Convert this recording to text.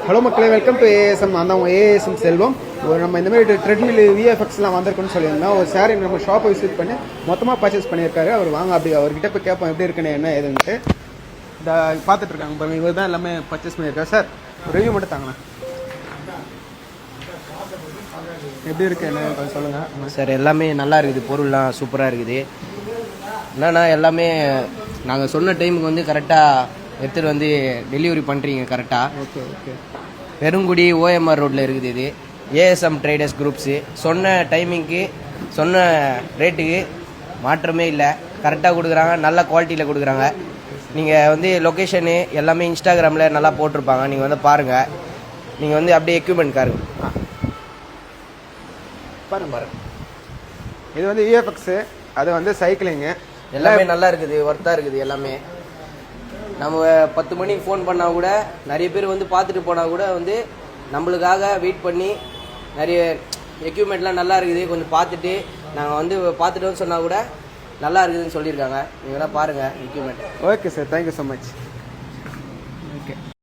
Hello மக்களே, welcome to ASM. நான் தான் ஏஎஸ்எம் செல்வம். நம்ம இந்த மாதிரி ட்ரெட்மில் விஎஃப்எக்ஸ்லாம் வந்திருக்குன்னு சொல்லியிருந்தோம். ஒரு சார் நம்ம ஷாப்பை விசிட் பண்ணி மொத்தமாக பர்ச்சேஸ் பண்ணியிருக்காரு. அவர் வாங்க அப்படி அவர்கிட்ட போய் கேட்போம் எப்படி இருக்குன்னு என்ன ஏதுன்ட்டு. இந்த பார்த்துட்டு இருக்காங்க பாருங்க, இவர் தான் எல்லாமே பர்ச்சேஸ் பண்ணியிருக்காரு. சார் ரிவ்யூ மட்டும் தாங்கண்ணா, எப்படி இருக்கு என்ன சொல்லுங்கள் சார். எல்லாமே நல்லா இருக்குது, பொருள்லாம் சூப்பராக இருக்குது. என்னன்னா எல்லாமே நாங்கள் சொன்ன டைமுக்கு வந்து கரெக்டாக எடுத்துகிட்டு வந்து டெலிவரி பண்ணுறீங்க கரெக்டாக. Okay okay. பெருங்குடி ஓஎம்ஆர் ரோட்டில் இருக்குது இது ஏஎஸ்எம் ட்ரேடர்ஸ் குரூப்ஸு. சொன்ன டைமிங்க்கு சொன்ன ரேட்டுக்கு மாற்றமே இல்லை, கரெக்டாக கொடுக்குறாங்க, நல்ல குவாலிட்டியில் கொடுக்குறாங்க. நீங்கள் வந்து லொக்கேஷனு எல்லாமே இன்ஸ்டாகிராமில் நல்லா போட்டிருப்பாங்க, நீங்கள் வந்து பாருங்கள். நீங்கள் வந்து அப்படியே எக்யூப்மெண்ட் பாருங்க. இது வந்து விஎஃப்எக்ஸு, அது வந்து சைக்கிளிங்கு, எல்லாமே நல்லா இருக்குது, ஒர்த்தாக இருக்குது எல்லாமே. நம்ம 10 மணிக்கு ஃபோன் பண்ணால் கூட நிறைய பேர் வந்து பார்த்துட்டு போனால் கூட வந்து நம்மளுக்காக வெயிட் பண்ணி நிறைய எக்யூப்மெண்ட்லாம் நல்லா இருக்குது கொஞ்சம் பார்த்துட்டு நாங்கள் வந்து பார்த்துட்டோன்னு சொன்னால் கூட நல்லா இருக்குதுன்னு சொல்லியிருக்காங்க. நீங்களாம் பாருங்கள் equipment. Okay sir, thank you so much. Okay.